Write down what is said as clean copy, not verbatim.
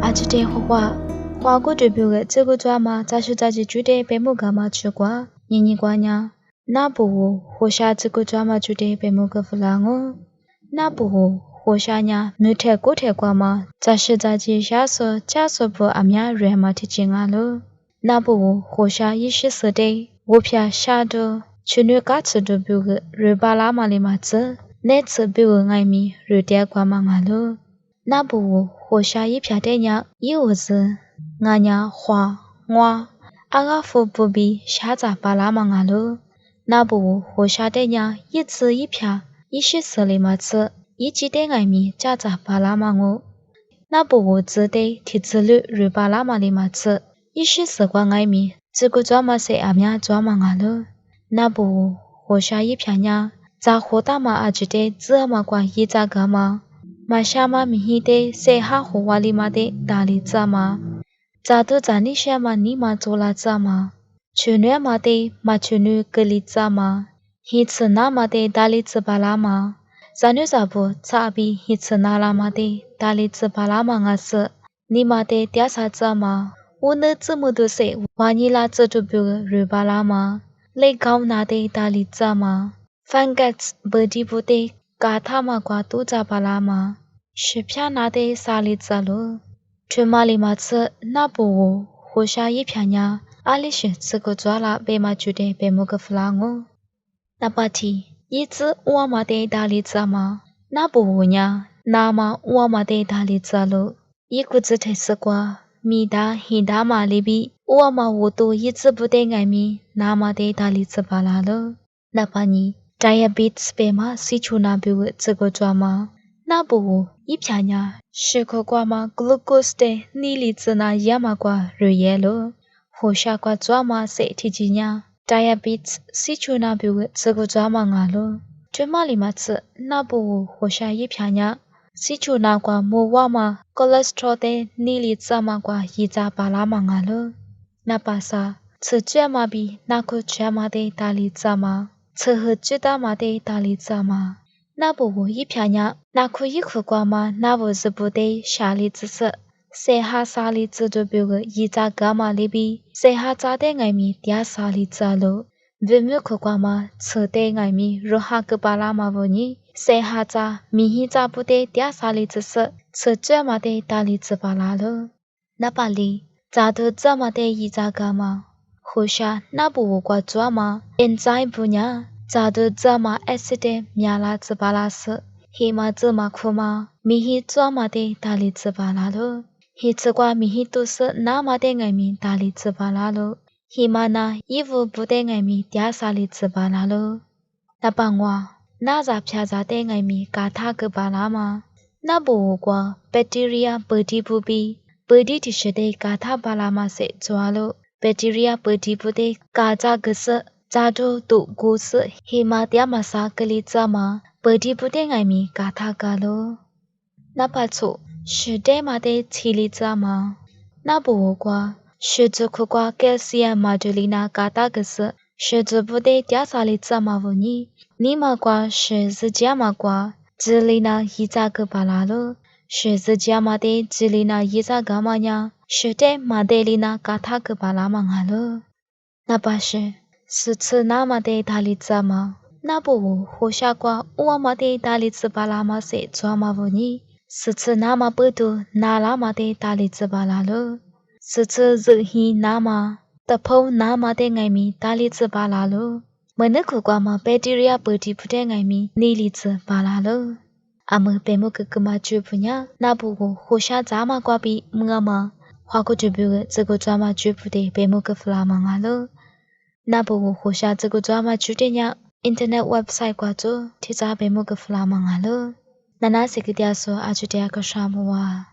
阿吉的花过这边个这个抓嘛，咱是自己住的白木干嘛吃过，你过呢？那不或下这个抓嘛住的白木个弗朗哦，那不或下呢？没太过太过嘛，咱是自己下手加手不阿面瑞嘛提进啊喽，那不或下一时时的，我偏下的去那个吃的别个瑞巴拉嘛里嘛子，那次别个爱米瑞点过嘛啊喽。那不或下一片的呀，有子俺呀花我阿个福不比下在巴拉芒啊喽。那不或下的呀，一次一片，一时时里嘛子，一记的爱米加在巴拉芒哦。那不我子的提子率瑞巴拉嘛里嘛子，一时时光爱米，这个抓嘛是阿面抓嘛啊喽。那不或下一片呀，在火大嘛阿记的这嘛关一咋个嘛？马下嘛米希的塞哈胡瓦里嘛的大理扎嘛，扎都扎尼下嘛尼嘛做拉扎嘛，去年嘛的嘛去年格里扎嘛，希次那嘛的大理兹巴拉嘛，扎女扎不扎比希次那拉嘛的大理兹巴拉嘛阿是，尼嘛的嗲啥扎嘛，我那这么多塞瓦尼拉这就表个瑞巴拉嘛，雷高那的大理扎嘛，反个不地不的。嘎他嘛瓜都扎巴拉嘛，是偏拿的沙里扎喽。去马里马次那不我，或下一偏呀，阿里是这个抓啦被马住的被某个弗朗哦。那巴提一直我嘛的大里扎嘛，那不我呀，那么我嘛的大里扎喽。一个字太死瓜，米达希达嘛里比，我嘛我都一直不得爱米，那么的大里扎巴拉喽。那巴尼。diabetes 被嘛西出那边这个抓嘛，那不一片呀，是可瓜嘛 glucose 的你里子那也嘛瓜热耶咯，或下瓜抓嘛谁提起呀 diabetes 西出那边这个抓嘛啊咯，这嘛里嘛子那不或下一片呀，西出那瓜莫哇嘛 cholesterol 的你里子嘛瓜一扎巴拉嘛啊咯，那巴萨吃这嘛比那个这嘛的大里子嘛。此后知道嘛的大理子嘛，那不我一片呀，那可以可挂嘛，那不是不得下里子是，谁哈沙里子就表个一扎干嘛里比，谁哈扎的爱米点沙里子喽，为么可挂嘛，此的爱米如哈个巴拉嘛不呢，谁哈扎米希扎不得点沙里子是，此这嘛的大理子巴拉喽，那巴里扎头这嘛的一扎干嘛？或下那不我挂抓嘛，enzyme 不呢？咋的这嘛 acid 米拉兹巴拉斯，黑嘛这嘛苦嘛，米希抓嘛的大理兹巴拉喽，黑吃瓜米希都是那嘛的爱米大理兹巴拉喽，黑嘛那衣服不得爱米嗲沙理兹巴拉喽，那帮我那咋偏咋的爱米嘎他个巴拉嘛，那不我挂 bacteria 不地不比，不地的是的嘎他巴拉嘛是抓喽。bacteria 不地不的嘎扎个是扎着都故事黑马嗲马萨格里扎嘛不地不的爱米嘎他嘎咯那把错是的嘛的气里扎嘛那不我挂是这苦瓜 calcium 马德里那嘎他个是这不的嗲萨里扎嘛不你嘛挂是自家嘛挂这里那一扎个巴拉咯是自家嘛的这里那一扎个嘛呀是的马德里那嘎他个巴拉嘛哈咯那把是次那么的大理子嘛那不我或下瓜我嘛的大理子巴拉嘛是抓嘛不呢是次那么不多那拉嘛的大理子巴拉咯是次日黑那么的泡那么的爱米大理子巴拉咯没那个瓜嘛 bacteria 不地不的爱米你理子巴拉咯阿么被么个嘛就不呀那不我或下咋嘛瓜比么嘛花个就比个这个抓嘛就不得被么个弗拉嘛啊咯那不我或下这个抓嘛就的呀 internet website 挂着提早被么个弗拉嘛啊咯那是个点说阿就点个啥么哇